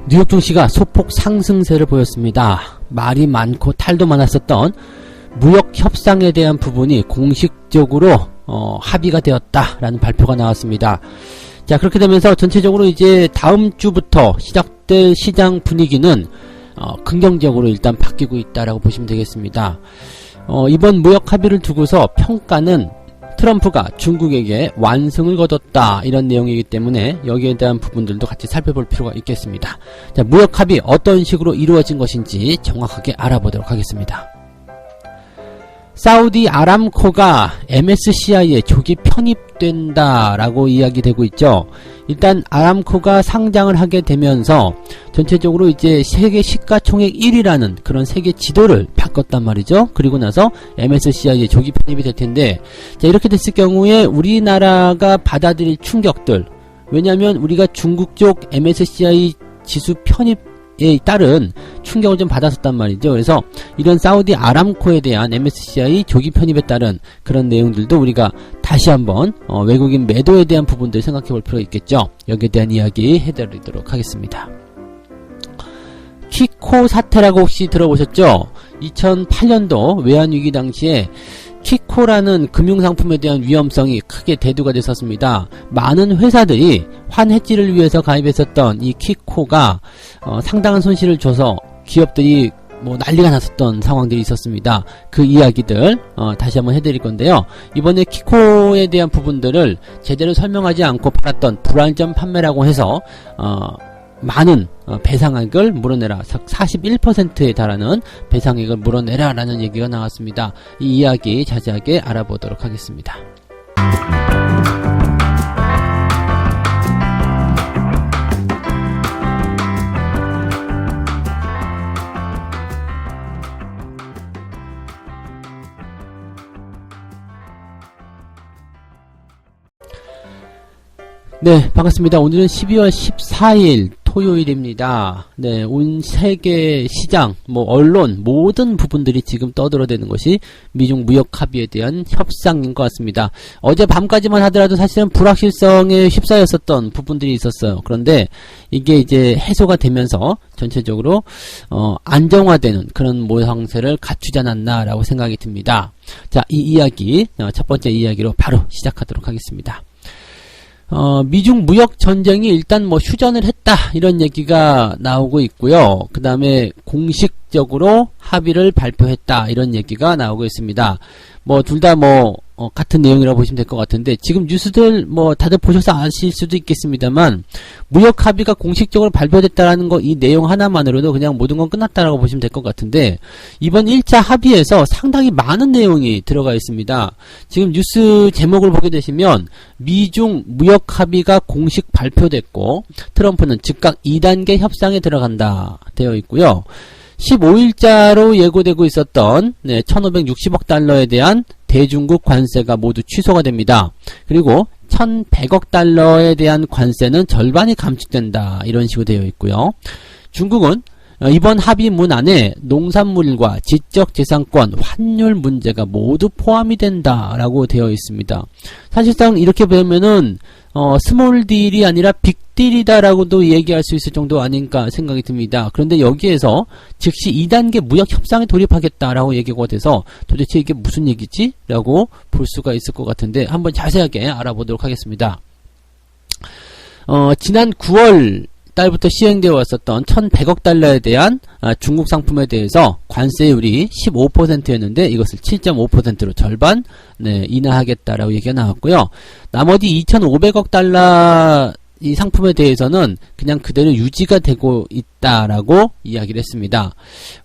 뉴욕 증시가 소폭 상승세를 보였습니다. 말이 많고 탈도 많았었던 무역 협상에 대한 부분이 공식적으로 합의가 되었다라는 발표가 나왔습니다. 자, 그렇게 되면서 전체적으로 이제 다음 주부터 시작될 시장 분위기는 긍정적으로 일단 바뀌고 있다라고 보시면 되겠습니다. 이번 무역 합의를 두고서 평가는 트럼프가 중국에게 완승을 거뒀다 이런 내용이기 때문에 여기에 대한 부분들도 같이 살펴볼 필요가 있겠습니다. 자, 무역 합의 어떤 식으로 이루어진 것인지 정확하게 알아보도록 하겠습니다. 사우디 아람코가 MSCI에 조기 편입된다라고 이야기되고 있죠. 일단 아람코가 상장을 하게 되면서 전체적으로 이제 세계 시가총액 1위라는 그런 세계 지도를 바꿨단 말이죠. 그리고 나서 MSCI에 조기 편입이 될 텐데, 자, 이렇게 됐을 경우에 우리나라가 받아들일 충격들, 왜냐하면 우리가 중국 쪽 MSCI 지수 편입에 따른 충격을 좀 받았었단 말이죠. 그래서 이런 사우디 아람코에 대한 MSCI 조기 편입에 따른 그런 내용들도 우리가 다시 한번 외국인 매도에 대한 부분들 생각해 볼 필요가 있겠죠. 여기에 대한 이야기 해드리도록 하겠습니다. 키코 사태라고 혹시 들어보셨죠? 2008년도 외환위기 당시에 키코라는 금융상품에 대한 위험성이 크게 대두가 됐었습니다. 많은 회사들이 환해지를 위해서 가입했었던 이 키코가 상당한 손실을 줘서 기업들이 뭐 난리가 났었던 상황들이 있었습니다. 그 이야기들 다시 한번 해드릴 건데요. 이번에 키코에 대한 부분들을 제대로 설명하지 않고 팔았던 불안전 판매라고 해서 많은 배상액을 물어내라, 41%에 달하는 배상액을 물어내라 라는 얘기가 나왔습니다. 이 이야기 자세하게 알아보도록 하겠습니다. 네, 반갑습니다. 오늘은 12월 14일 토요일입니다. 네, 온 세계 시장, 언론, 모든 부분들이 지금 떠들어대는 것이 미중 무역 합의에 대한 협상인 것 같습니다. 어제 밤까지만 하더라도 사실은 불확실성에 휩싸였었던 부분들이 있었어요. 그런데 이게 이제 해소가 되면서 전체적으로 안정화되는 그런 모양새를 갖추지 않았나라고 생각이 듭니다. 자, 이 이야기, 첫 번째 이야기로 바로 시작하도록 하겠습니다. 미중 무역 전쟁이 일단 휴전을 했다 이런 얘기가 나오고 있고요. 그 다음에 공식적으로 합의를 발표했다 이런 얘기가 나오고 있습니다. 둘 다 같은 내용이라고 보시면 될 것 같은데, 지금 뉴스들 다들 보셔서 아실 수도 있겠습니다만 무역 합의가 공식적으로 발표됐다라는 거, 이 내용 하나만으로도 그냥 모든 건 끝났다라고 보시면 될 것 같은데, 이번 1차 합의에서 상당히 많은 내용이 들어가 있습니다. 지금 뉴스 제목을 보게 되시면 미중 무역 합의가 공식 발표됐고 트럼프는 즉각 2단계 협상에 들어간다 되어 있고요. 15일자로 예고되고 있었던 1560억 달러에 대한 대중국 관세가 모두 취소가 됩니다. 그리고 1100억 달러에 대한 관세는 절반이 감축된다 이런 식으로 되어 있고요. 중국은 이번 합의문 안에 농산물과 지적재산권, 환율 문제가 모두 포함이 된다라고 되어 있습니다. 사실상 이렇게 보면은 스몰 딜이 아니라 빅 딜이다라고도 얘기할 수 있을 정도 아닌가 생각이 듭니다. 그런데 여기에서 즉시 2단계 무역 협상에 돌입하겠다라고 얘기가 돼서 도대체 이게 무슨 얘기지? 라고 볼 수가 있을 것 같은데 한번 자세하게 알아보도록 하겠습니다. 지난 9월 달부터 시행되어 왔었던 1100억 달러에 대한 중국 상품에 대해서 관세율이 15%였는데 이것을 7.5%로 절반 인하하겠다라고 얘기가 나왔고요. 나머지 2500억 달러 이 상품에 대해서는 그냥 그대로 유지가 되고 있다라고 이야기를 했습니다.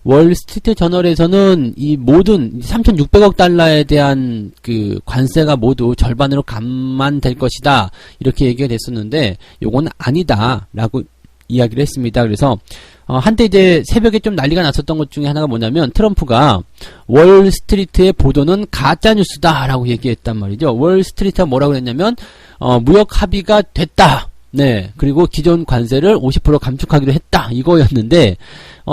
월스트리트 저널에서는 이 모든 3600억 달러에 대한 그 관세가 모두 절반으로 감만될 것이다 이렇게 얘기가 됐었는데 요건 아니다라고 이야기를 했습니다. 그래서 한때 이제 새벽에 좀 난리가 났었던 것 중에 하나가 뭐냐면 트럼프가 월스트리트의 보도는 가짜뉴스다 라고 얘기했단 말이죠. 월스트리트가 뭐라고 했냐면 무역 합의가 됐다. 네, 그리고 기존 관세를 50% 감축하기로 했다 이거였는데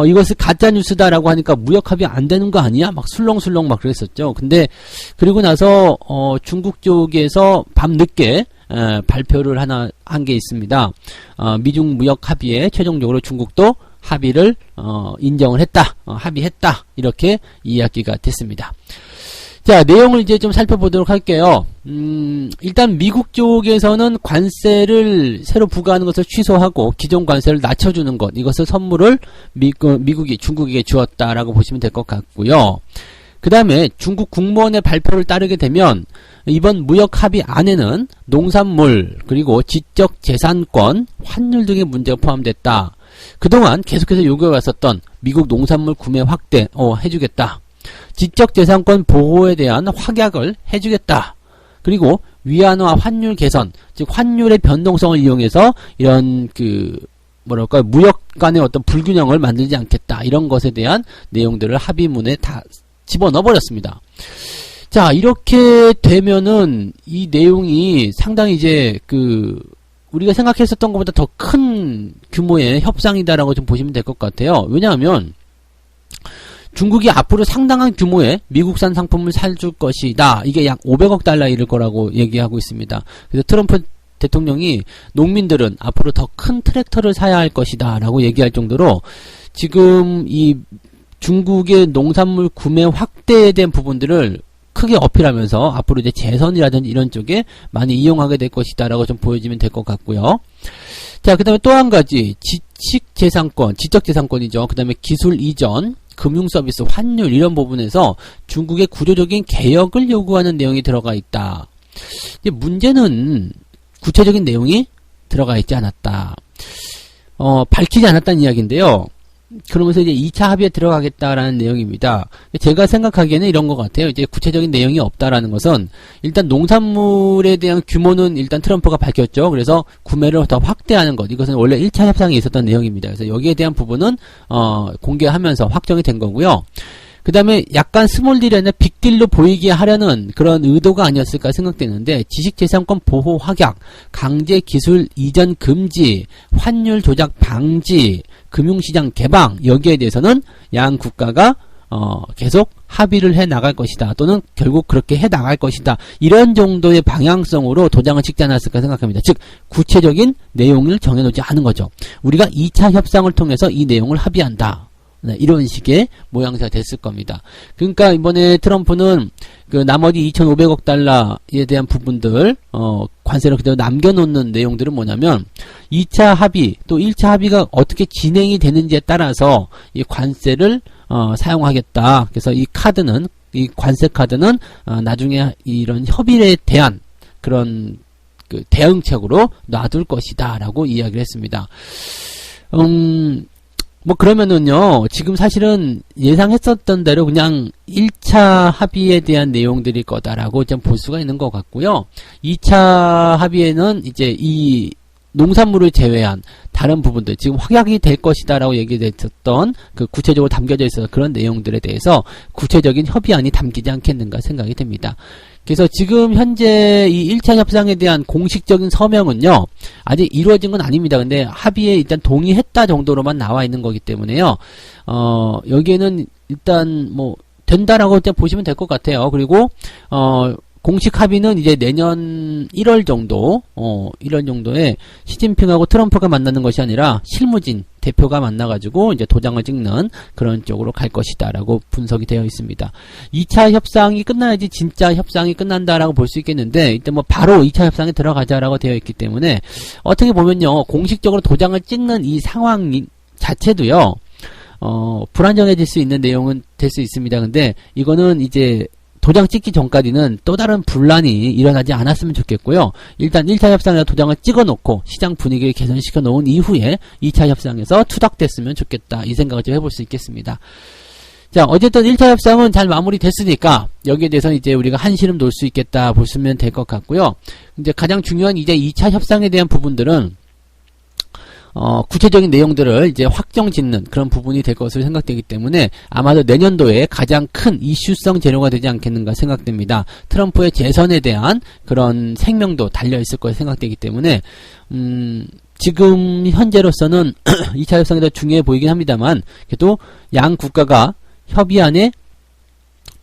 이것을 가짜뉴스다라고 하니까 무역 합의 안 되는 거 아니야? 막 술렁술렁 막 그랬었죠. 근데 그리고 나서 중국 쪽에서 밤늦게 발표를 한 게 있습니다. 미중 무역 합의에 최종적으로 중국도 합의를 인정을 했다, 합의했다, 이렇게 이야기가 됐습니다. 자, 내용을 이제 좀 살펴보도록 할게요. 일단 미국 쪽에서는 관세를 새로 부과하는 것을 취소하고 기존 관세를 낮춰주는 것, 이것을 선물을 미국이 중국에게 주었다라고 보시면 될 것 같고요. 그 다음에 중국 국무원의 발표를 따르게 되면 이번 무역 합의 안에는 농산물, 그리고 지적재산권, 환율 등의 문제가 포함됐다. 그동안 계속해서 요구해왔었던 미국 농산물 구매 확대 해주겠다. 지적재산권 보호에 대한 확약을 해주겠다. 그리고 위안화 환율 개선, 즉 환율의 변동성을 이용해서 이런 무역 간의 어떤 불균형을 만들지 않겠다. 이런 것에 대한 내용들을 합의문에 다 집어넣어 버렸습니다. 자, 이렇게 되면은 이 내용이 상당히 이제 우리가 생각했었던 것보다 더 큰 규모의 협상이다라고 좀 보시면 될 것 같아요. 왜냐하면 중국이 앞으로 상당한 규모의 미국산 상품을 사줄 것이다. 이게 약 500억 달러 이를 거라고 얘기하고 있습니다. 그래서 트럼프 대통령이 농민들은 앞으로 더 큰 트랙터를 사야 할 것이다 라고 얘기할 정도로 지금 이 중국의 농산물 구매 확대에 대한 부분들을 크게 어필하면서 앞으로 이제 재선이라든지 이런 쪽에 많이 이용하게 될 것이다 라고 좀 보여지면 될 것 같고요. 자, 그 다음에 또 한 가지, 지식재산권, 지적재산권이죠. 그 다음에 기술 이전, 금융서비스, 환율 이런 부분에서 중국의 구조적인 개혁을 요구하는 내용이 들어가 있다. 이제 문제는 구체적인 내용이 들어가 있지 않았다. 밝히지 않았다는 이야기인데요. 그러면서 이제 2차 합의에 들어가겠다라는 내용입니다. 제가 생각하기에는 이런 것 같아요. 이제 구체적인 내용이 없다라는 것은 일단 농산물에 대한 규모는 일단 트럼프가 밝혔죠. 그래서 구매를 더 확대하는 것. 이것은 원래 1차 협상에 있었던 내용입니다. 그래서 여기에 대한 부분은 공개하면서 확정이 된 거고요. 그 다음에 약간 스몰딜이 아니라 빅딜로 보이게 하려는 그런 의도가 아니었을까 생각되는데 지식재산권 보호 확약, 강제 기술 이전 금지, 환율 조작 방지, 금융시장 개방, 여기에 대해서는 양 국가가 계속 합의를 해 나갈 것이다. 또는 결국 그렇게 해 나갈 것이다. 이런 정도의 방향성으로 도장을 찍지 않았을까 생각합니다. 즉 구체적인 내용을 정해놓지 않은 거죠. 우리가 2차 협상을 통해서 이 내용을 합의한다. 네, 이런 식의 모양새가 됐을 겁니다. 그러니까 이번에 트럼프는 나머지 2,500억 달러에 대한 부분들 관세를 그대로 남겨놓는 내용들은 뭐냐면 2차 합의 또 1차 합의가 어떻게 진행이 되는지에 따라서 이 관세를 사용하겠다. 그래서 이 관세 카드는 나중에 이런 협의에 대한 그런 대응책으로 놔둘 것이다 라고 이야기를 했습니다. 그러면은요, 지금 사실은 예상했었던 대로 그냥 1차 합의에 대한 내용들일 거다라고 좀 볼 수가 있는 것 같고요. 2차 합의에는 이제 이 농산물을 제외한 다른 부분들, 지금 확약이 될 것이다라고 얘기됐었던 구체적으로 담겨져 있어서 그런 내용들에 대해서 구체적인 협의안이 담기지 않겠는가 생각이 됩니다. 그래서 지금 현재 이 1차 협상에 대한 공식적인 서명은요, 아직 이루어진 건 아닙니다. 근데 합의에 일단 동의했다 정도로만 나와 있는 거기 때문에요, 여기에는 일단 된다라고 보시면 될 것 같아요. 그리고, 공식 합의는 이제 내년 1월 정도, 1월 정도에 시진핑하고 트럼프가 만나는 것이 아니라 실무진 대표가 만나가지고 이제 도장을 찍는 그런 쪽으로 갈 것이다라고 분석이 되어 있습니다. 2차 협상이 끝나야지 진짜 협상이 끝난다라고 볼 수 있겠는데, 일단 바로 2차 협상에 들어가자라고 되어 있기 때문에, 어떻게 보면요, 공식적으로 도장을 찍는 이 상황 자체도요, 불안정해질 수 있는 내용은 될 수 있습니다. 근데 이거는 이제 도장 찍기 전까지는 또 다른 분란이 일어나지 않았으면 좋겠고요. 일단 1차 협상에서 도장을 찍어놓고 시장 분위기를 개선시켜 놓은 이후에 2차 협상에서 투닥됐으면 좋겠다. 이 생각을 좀 해볼 수 있겠습니다. 자, 어쨌든 1차 협상은 잘 마무리됐으니까 여기에 대해서 이제 우리가 한시름 놓을 수 있겠다 보시면 될 것 같고요. 이제 가장 중요한 이제 2차 협상에 대한 부분들은 구체적인 내용들을 이제 확정 짓는 그런 부분이 될 것으로 생각되기 때문에 아마도 내년도에 가장 큰 이슈성 재료가 되지 않겠는가 생각됩니다. 트럼프의 재선에 대한 그런 생명도 달려있을 것으로 생각되기 때문에 지금 현재로서는 2차 협상이 더 중요해 보이긴 합니다만, 그래도 양 국가가 협의안에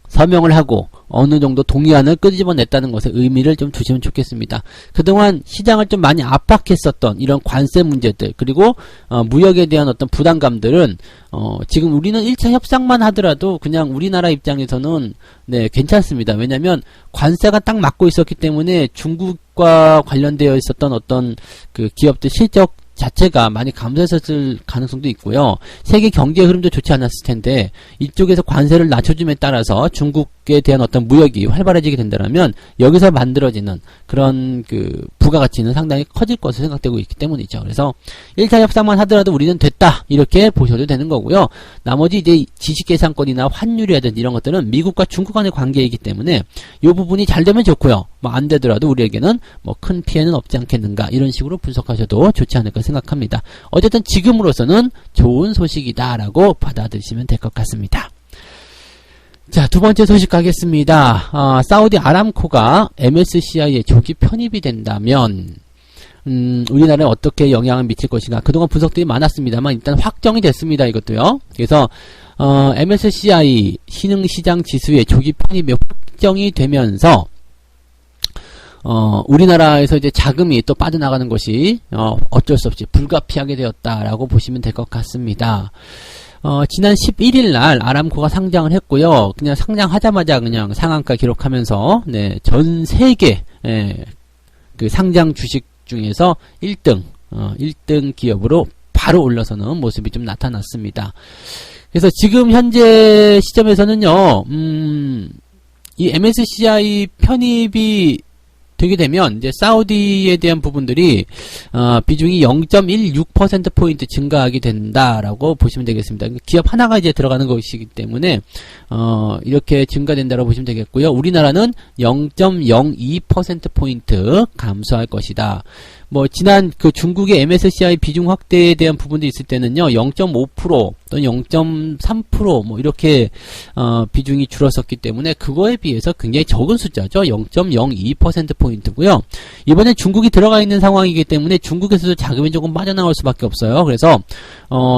서명을 하고 어느 정도 동의안을 끄집어냈다는 것에 의미를 좀 두시면 좋겠습니다. 그동안 시장을 좀 많이 압박했었던 이런 관세 문제들, 그리고 무역에 대한 어떤 부담감들은 지금 우리는 1차 협상만 하더라도 그냥 우리나라 입장에서는 네, 괜찮습니다. 왜냐면 관세가 딱 막고 있었기 때문에 중국과 관련되어 있었던 어떤 그 기업들 실적 자체가 많이 감소했을 가능성도 있고요. 세계 경제 흐름도 좋지 않았을 텐데 이쪽에서 관세를 낮춰줌에 따라서 중국에 대한 어떤 무역이 활발해지게 된다면 여기서 만들어지는 그런 그 부가가치는 상당히 커질 것으로 생각되고 있기 때문이죠. 그래서 1차 협상만 하더라도 우리는 됐다 이렇게 보셔도 되는 거고요. 나머지 이제 지식계산권이나 환율이라든지 이런 것들은 미국과 중국 간의 관계이기 때문에 이 부분이 잘 되면 좋고요. 뭐 안 되더라도 우리에게는 뭐 큰 피해는 없지 않겠는가 이런 식으로 분석하셔도 좋지 않을까 생각합니다. 어쨌든 지금으로서는 좋은 소식이다라고 받아들이시면 될 것 같습니다. 자, 두 번째 소식 가겠습니다. 사우디 아람코가 MSCI에 조기 편입이 된다면 우리나라에 어떻게 영향을 미칠 것인가. 그동안 분석들이 많았습니다만 일단 확정이 됐습니다. 이것도요. 그래서 MSCI 신흥시장 지수의 조기 편입이 확정이 되면서 우리나라에서 이제 자금이 또 빠져나가는 것이 어쩔 수 없이 불가피하게 되었다라고 보시면 될 것 같습니다. 지난 11일 날 아람코가 상장을 했고요. 그냥 상장하자마자 그냥 상한가 기록하면서 네, 전 세계 그 상장 주식 중에서 1등 기업으로 바로 올라서는 모습이 좀 나타났습니다. 그래서 지금 현재 시점에서는요, 이 MSCI 편입이 되게 되면 이제 사우디에 대한 부분들이 비중이 0.16%포인트 증가하게 된다라고 보시면 되겠습니다. 기업 하나가 이제 들어가는 것이기 때문에 이렇게 증가된다라고 보시면 되겠고요. 우리나라는 0.02%포인트 감소할 것이다. 뭐 지난 그 중국의 MSCI 비중 확대에 대한 부분도 있을 때는요 0.5% 또는 0.3% 뭐 이렇게 비중이 줄었었기 때문에 그거에 비해서 굉장히 적은 숫자죠. 0.02%포인트고요. 이번에 중국이 들어가 있는 상황이기 때문에 중국에서도 자금이 조금 빠져나올 수밖에 없어요. 그래서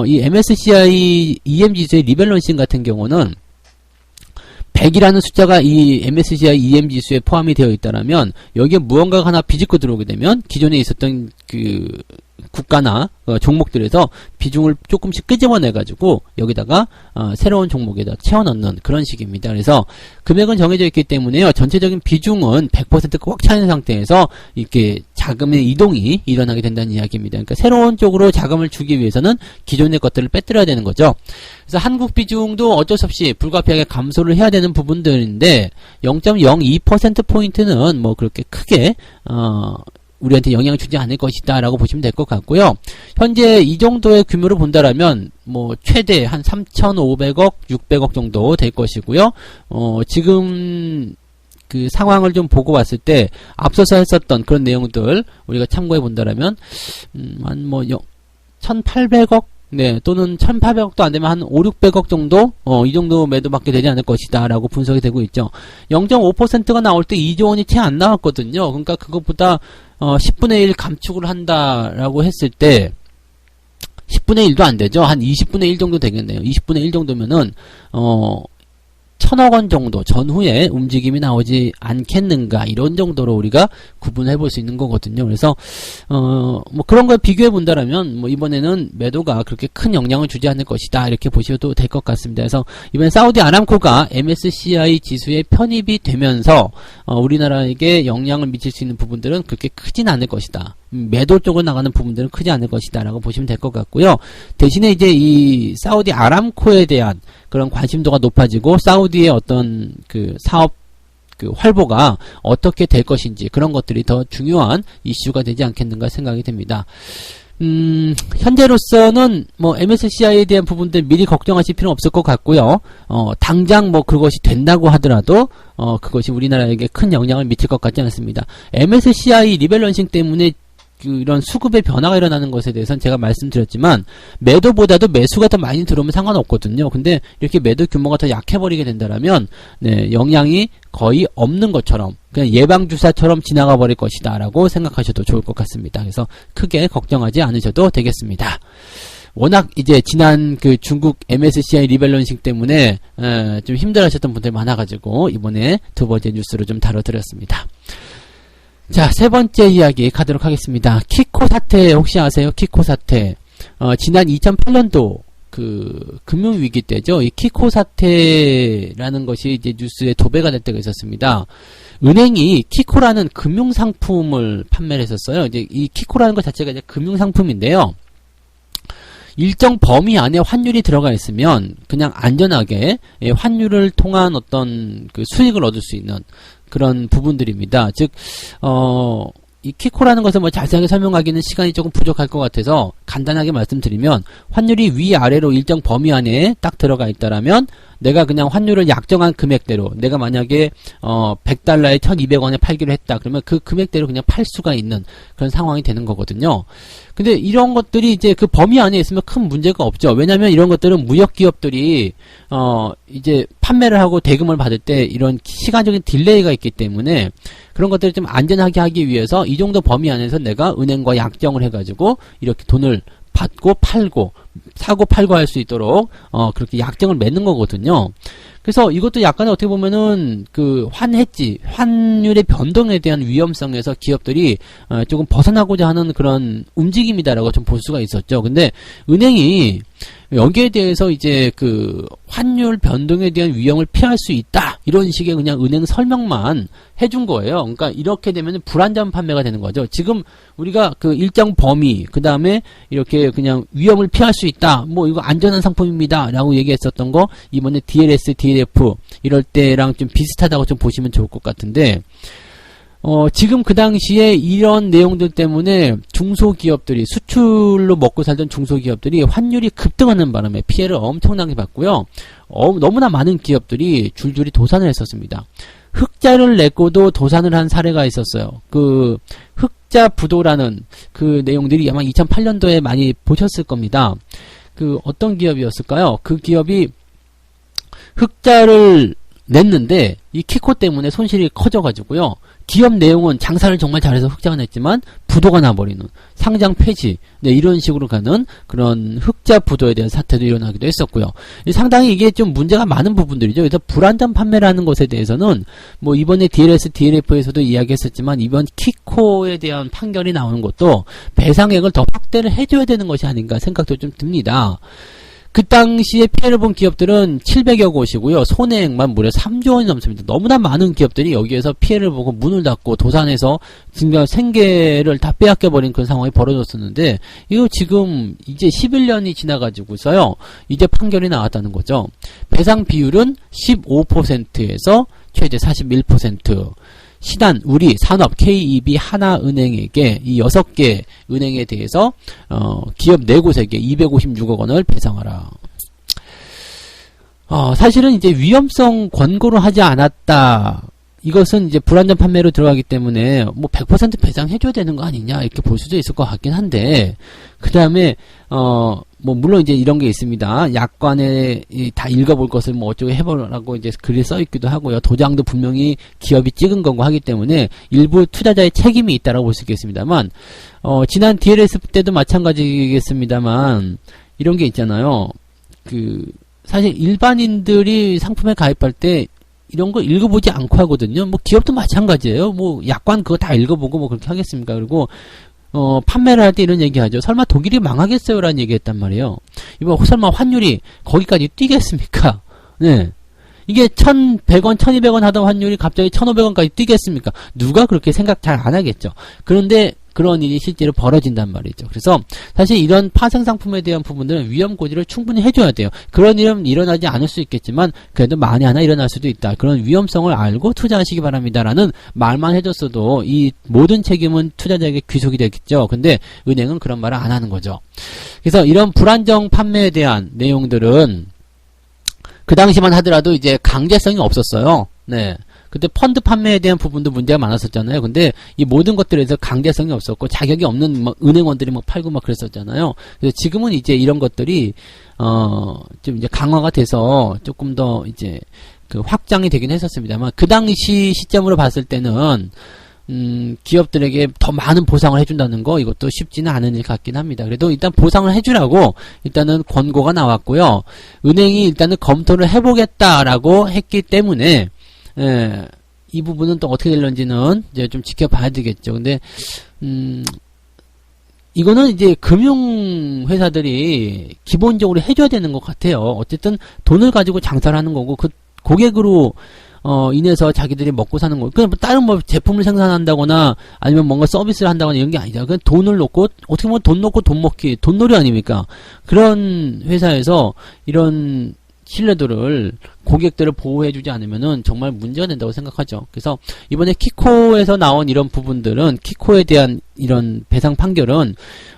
이 MSCI EM 지수의 리밸런싱 같은 경우는 100이라는 숫자가 이 MSCI EM 지수에 포함이 되어 있다라면 여기에 무언가가 하나 비집고 들어오게 되면 기존에 있었던 그 국가나 종목들에서 비중을 조금씩 끄집어내 가지고 여기다가 새로운 종목에다 채워 넣는 그런 식입니다. 그래서 금액은 정해져 있기 때문에요. 전체적인 비중은 100% 꽉 차 있는 상태에서 이렇게 자금의 이동이 일어나게 된다는 이야기입니다. 그러니까 새로운 쪽으로 자금을 주기 위해서는 기존의 것들을 빼뜨려야 되는 거죠. 그래서 한국 비중도 어쩔 수 없이 불가피하게 감소를 해야 되는 부분들인데 0.02%포인트는 뭐 그렇게 크게 우리한테 영향을 주지 않을 것이다 라고 보시면 될 것 같고요. 현재 이 정도의 규모를 본다라면 뭐 최대 한 3,500억, 600억 정도 될 것이고요. 지금 그 상황을 좀 보고 봤을 때 앞서서 했었던 그런 내용들 우리가 참고해 본다라면 한 뭐 1,800억 네, 또는 1,800억도 안 되면 한 5, 600억 정도? 이 정도 매도받게 되지 않을 것이다 라고 분석이 되고 있죠. 0.5%가 나올 때 2조 원이 채 안 나왔거든요. 그러니까 그것보다 10분의 1 감축을 한다라고 했을 때 10분의 1도 안 되죠. 한 20분의 1 정도 되겠네요. 20분의 1 정도면은 1,000억 원 정도 전후에 움직임이 나오지 않겠는가 이런 정도로 우리가 구분해 볼 수 있는 거거든요. 그래서 뭐 그런 걸 비교해 본다라면 뭐 이번에는 매도가 그렇게 큰 영향을 주지 않을 것이다 이렇게 보셔도 될 것 같습니다. 그래서 이번에 사우디 아람코가 MSCI 지수에 편입이 되면서 우리나라에게 영향을 미칠 수 있는 부분들은 그렇게 크진 않을 것이다. 매도 쪽으로 나가는 부분들은 크지 않을 것이다 라고 보시면 될 것 같고요. 대신에 이제 이 사우디 아람코에 대한 그런 관심도가 높아지고 사우디의 어떤 그 사업 그 활보가 어떻게 될 것인지 그런 것들이 더 중요한 이슈가 되지 않겠는가 생각이 됩니다. 현재로서는 뭐 MSCI에 대한 부분들 미리 걱정하실 필요는 없을 것 같고요. 당장 뭐 그것이 된다고 하더라도 그것이 우리나라에게 큰 영향을 미칠 것 같지 않습니다. MSCI 리밸런싱 때문에 이런 수급의 변화가 일어나는 것에 대해서는 제가 말씀드렸지만 매도보다도 매수가 더 많이 들어오면 상관없거든요. 근데 이렇게 매도 규모가 더 약해버리게 된다면 네, 영향이 거의 없는 것처럼 그냥 예방주사처럼 지나가 버릴 것이다 라고 생각하셔도 좋을 것 같습니다. 그래서 크게 걱정하지 않으셔도 되겠습니다. 워낙 이제 지난 그 중국 MSCI 리밸런싱 때문에 좀 힘들어하셨던 분들 많아가지고 이번에 두 번째 뉴스로 좀 다뤄드렸습니다. 자, 세 번째 이야기 가도록 하겠습니다. 키코 사태 혹시 아세요? 키코 사태. 지난 2008년도 그 금융위기 때죠. 이 키코 사태라는 것이 이제 뉴스에 도배가 될 때가 있었습니다. 은행이 키코라는 금융상품을 판매를 했었어요. 이제 이 키코라는 것 자체가 이제 금융상품인데요. 일정 범위 안에 환율이 들어가 있으면 그냥 안전하게 환율을 통한 어떤 그 수익을 얻을 수 있는 그런 부분들입니다. 즉, 이 키코라는 것을 뭐 자세하게 설명하기는 시간이 조금 부족할 것 같아서 간단하게 말씀드리면 환율이 위아래로 일정 범위 안에 딱 들어가 있다라면 내가 그냥 환율을 약정한 금액대로 내가 만약에 100달러에 1200원에 팔기로 했다 그러면 그 금액대로 그냥 팔 수가 있는 그런 상황이 되는 거거든요. 근데 이런 것들이 이제 그 범위 안에 있으면 큰 문제가 없죠. 왜냐면 이런 것들은 무역기업들이 이제 판매를 하고 대금을 받을 때 이런 시간적인 딜레이가 있기 때문에 그런 것들을 좀 안전하게 하기 위해서 이 정도 범위 안에서 내가 은행과 약정을 해가지고 이렇게 돈을 받고 팔고 사고 팔고 할 수 있도록 그렇게 약정을 맺는 거거든요. 그래서 이것도 약간 어떻게 보면은 그 환율의 변동에 대한 위험성에서 기업들이 조금 벗어나고자 하는 그런 움직임이다라고 좀 볼 수가 있었죠. 근데 은행이 여기에 대해서 이제 그 환율 변동에 대한 위험을 피할 수 있다 이런 식의 그냥 은행 설명만 해준 거예요. 그러니까 이렇게 되면 불안전 판매가 되는 거죠. 지금 우리가 그 일정 범위 그 다음에 이렇게 그냥 위험을 피할 수 있다 뭐 이거 안전한 상품입니다 라고 얘기했었던 거 이번에 DLS, DLF 이럴 때랑 좀 비슷하다고 좀 보시면 좋을 것 같은데 지금 그 당시에 이런 내용들 때문에 중소기업들이 수출로 먹고 살던 중소기업들이 환율이 급등하는 바람에 피해를 엄청나게 받고요. 너무나 많은 기업들이 줄줄이 도산을 했었습니다. 흑자를 내고도 도산을 한 사례가 있었어요. 그 흑자 부도라는 그 내용들이 아마 2008년도에 많이 보셨을 겁니다. 그 어떤 기업이었을까요? 그 기업이 흑자를 냈는데 이 키코 때문에 손실이 커져가지고요. 기업 내용은 장사를 정말 잘해서 흑자가 냈지만 부도가 나버리는 상장 폐지 이런 식으로 가는 그런 흑자 부도에 대한 사태도 일어나기도 했었고요. 상당히 이게 좀 문제가 많은 부분들이죠. 그래서 불안전 판매라는 것에 대해서는 뭐 이번에 DLS, DLF에서도 이야기했었지만 이번 키코에 대한 판결이 나오는 것도 배상액을 더 확대를 해줘야 되는 것이 아닌가 생각도 좀 듭니다. 그 당시에 피해를 본 기업들은 700여 곳이고요. 손해액만 무려 3조 원이 넘습니다. 너무나 많은 기업들이 여기에서 피해를 보고 문을 닫고 도산해서 진짜 생계를 다 빼앗겨버린 그런 상황이 벌어졌었는데 이거 지금 이제 11년이 지나가지고서요. 이제 판결이 나왔다는 거죠. 배상 비율은 15%에서 최대 41%. 신한, 우리, 산업, KEB, 하나은행에게 이 6개 은행에 대해서 기업 4곳에게 256억 원을 배상하라. 사실은 이제 위험성 권고를 하지 않았다. 이것은 이제 불안전 판매로 들어가기 때문에 뭐 100% 배상해줘야 되는 거 아니냐 이렇게 볼 수도 있을 것 같긴 한데 그 다음에 뭐 물론 이제 이런 게 있습니다. 약관에 다 읽어볼 것을 뭐 어쩌고 해보라고 이제 글이 써 있기도 하고요. 도장도 분명히 기업이 찍은 거고 하기 때문에 일부 투자자의 책임이 있다라고 볼 수 있겠습니다만 지난 DLS 때도 마찬가지겠습니다만 이런 게 있잖아요. 그 사실 일반인들이 상품에 가입할 때 이런 거 읽어보지 않고 하거든요. 뭐 기업도 마찬가지예요. 뭐 약관 그거 다 읽어보고 뭐 그렇게 하겠습니까? 그리고 판매를 할 때 이런 얘기 하죠. 설마 독일이 망하겠어요? 라는 얘기 했단 말이에요. 이거 설마 환율이 거기까지 뛰겠습니까? 네. 이게 1,100원, 1,200원 하던 환율이 갑자기 1,500원까지 뛰겠습니까? 누가 그렇게 생각 잘 안 하겠죠. 그런데 그런 일이 실제로 벌어진단 말이죠. 그래서 사실 이런 파생상품에 대한 부분들은 위험고지를 충분히 해줘야 돼요. 그런 일은 일어나지 않을 수 있겠지만 그래도 만에 하나 일어날 수도 있다. 그런 위험성을 알고 투자하시기 바랍니다라는 말만 해줬어도 이 모든 책임은 투자자에게 귀속이 되겠죠. 근데 은행은 그런 말을 안 하는 거죠. 그래서 이런 불안정 판매에 대한 내용들은 그 당시만 하더라도 이제 강제성이 없었어요. 네. 그때 펀드 판매에 대한 부분도 문제가 많았었잖아요. 근데 이 모든 것들에서 강제성이 없었고 자격이 없는 막 은행원들이 막 팔고 막 그랬었잖아요. 그래서 지금은 이제 이런 것들이 좀 이제 강화가 돼서 조금 더 이제 그 확장이 되긴 했었습니다만 그 당시 시점으로 봤을 때는 기업들에게 더 많은 보상을 해준다는 거, 이것도 쉽지는 않은 일 같긴 합니다. 그래도 일단 보상을 해주라고 일단은 권고가 나왔고요. 은행이 일단은 검토를 해보겠다라고 했기 때문에, 이 부분은 또 어떻게 될런지는 이제 좀 지켜봐야 되겠죠. 근데, 이거는 이제 금융회사들이 기본적으로 해줘야 되는 것 같아요. 어쨌든 돈을 가지고 장사를 하는 거고, 그 고객으로 인해서 자기들이 먹고 사는 거. 그냥 다른 뭐 제품을 생산한다거나 아니면 뭔가 서비스를 한다거나 이런 게 아니잖아. 그냥 돈을 놓고, 어떻게 보면 돈 놓고 돈 먹기, 돈놀이 아닙니까? 그런 회사에서 이런 신뢰도를, 고객들을 보호해주지 않으면은 정말 문제가 된다고 생각하죠. 그래서 이번에 키코에서 나온 이런 부분들은, 키코에 대한 이런 배상 판결은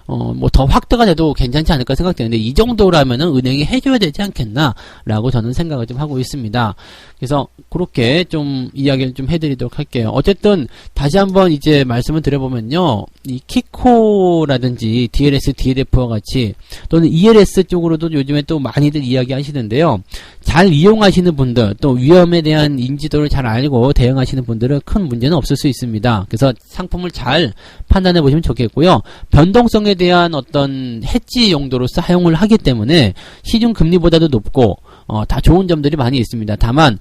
뭐 더 확대가 돼도 괜찮지 않을까 생각되는데, 이 정도라면은 은행이 해줘야 되지 않겠나라고 저는 생각을 좀 하고 있습니다. 그래서 그렇게 좀 이야기를 좀 해드리도록 할게요. 어쨌든 다시 한번 이제 말씀을 드려보면요, 이 키코라든지 DLS, DLF와 같이 또는 ELS 쪽으로도 요즘에 또 많이들 이야기하시는데요. 잘 이용하시는 분들, 또 위험에 대한 인지도를 잘 알고 대응하시는 분들은 큰 문제는 없을 수 있습니다. 그래서 상품을 잘 판단해 보시면 좋겠고요. 변동성에 대한 어떤 해지 용도로 사용을 하기 때문에 시중 금리보다도 높고 다 좋은 점들이 많이 있습니다. 다만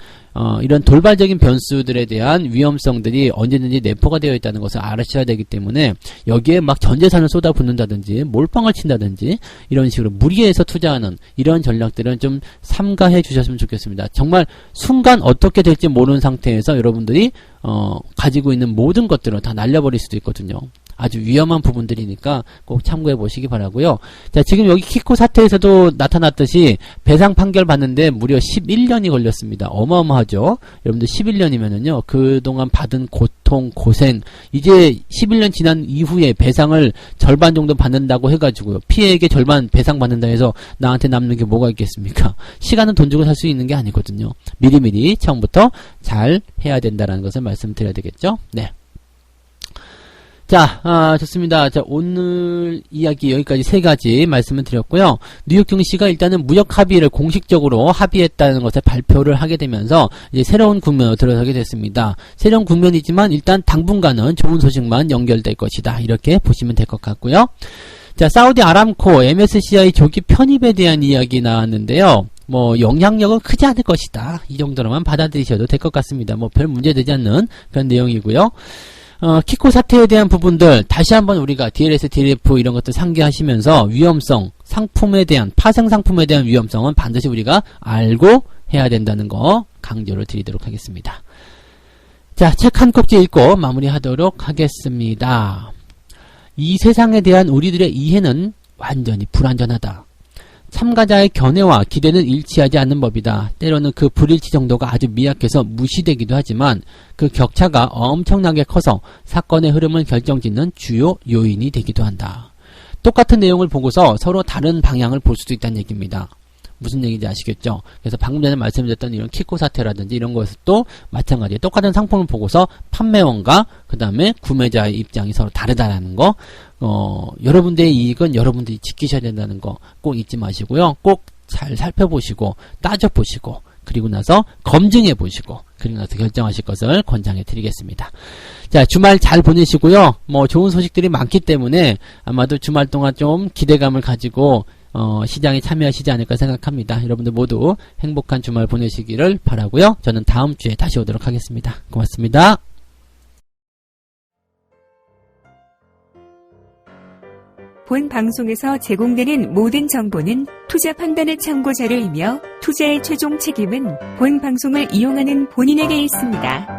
이런 돌발적인 변수들에 대한 위험성들이 언제든지 내포가 되어 있다는 것을 알아셔야 되기 때문에 여기에 막 전 재산을 쏟아붓는다든지 몰빵을 친다든지 이런 식으로 무리해서 투자하는 이런 전략들은 좀 삼가해 주셨으면 좋겠습니다. 정말 순간 어떻게 될지 모르는 상태에서 여러분들이 가지고 있는 모든 것들을 다 날려버릴 수도 있거든요. 아주 위험한 부분들이니까 꼭 참고해 보시기 바라고요. 자, 지금 여기 키코 사태에서도 나타났듯이 배상 판결 받는데 무려 11년이 걸렸습니다. 어마어마하죠. 여러분들 11년이면은요, 그동안 받은 고통, 고생, 이제 11년 지난 이후에 배상을 절반 정도 받는다고 해가지고요, 피해액의 절반 배상 받는다 해서 나한테 남는 게 뭐가 있겠습니까? 시간은 돈 주고 살 수 있는 게 아니거든요. 미리미리 처음부터 잘 해야 된다는 것을 말씀드려야 되겠죠. 네. 자, 좋습니다. 자, 오늘 이야기 여기까지 3가지 말씀을 드렸고요. 뉴욕 증시가 일단은 무역 합의를 공식적으로 합의했다는 것을 발표를 하게 되면서 이제 새로운 국면으로 들어서게 됐습니다. 새로운 국면이지만 일단 당분간은 좋은 소식만 연결될 것이다. 이렇게 보시면 될 것 같고요. 자, 사우디 아람코 MSCI 조기 편입에 대한 이야기 나왔는데요. 뭐 영향력은 크지 않을 것이다. 이 정도로만 받아들이셔도 될 것 같습니다. 뭐 별 문제되지 않는 그런 내용이고요. 키코 사태에 대한 부분들 다시 한번 우리가 DLS, DLF 이런 것들 상기하시면서 위험성, 상품에 대한, 파생 상품에 대한 위험성은 반드시 우리가 알고 해야 된다는 거 강조를 드리도록 하겠습니다. 자, 책 한 꼭지 읽고 마무리하도록 하겠습니다. 이 세상에 대한 우리들의 이해는 완전히 불완전하다. 참가자의 견해와 기대는 일치하지 않는 법이다. 때로는 그 불일치 정도가 아주 미약해서 무시되기도 하지만 그 격차가 엄청나게 커서 사건의 흐름을 결정짓는 주요 요인이 되기도 한다. 똑같은 내용을 보고서 서로 다른 방향을 볼 수도 있다는 얘기입니다. 무슨 얘기인지 아시겠죠? 그래서 방금 전에 말씀드렸던 이런 키코 사태라든지 이런 것도 마찬가지예요. 똑같은 상품을 보고서 판매원과 그 다음에 구매자의 입장이 서로 다르다는 거, 여러분들의 이익은 여러분들이 지키셔야 된다는 거 꼭 잊지 마시고요. 꼭 잘 살펴보시고 따져보시고 그리고 나서 검증해보시고 그리고 나서 결정하실 것을 권장해 드리겠습니다. 자, 주말 잘 보내시고요. 뭐 좋은 소식들이 많기 때문에 아마도 주말 동안 좀 기대감을 가지고 시장에 참여하시지 않을까 생각합니다. 여러분들 모두 행복한 주말 보내시기를 바라고요. 저는 다음 주에 다시 오도록 하겠습니다. 고맙습니다. 본 방송에서 제공되는 모든 정보는 투자 판단의 참고 자료이며 투자의 최종 책임은 본 방송을 이용하는 본인에게 있습니다.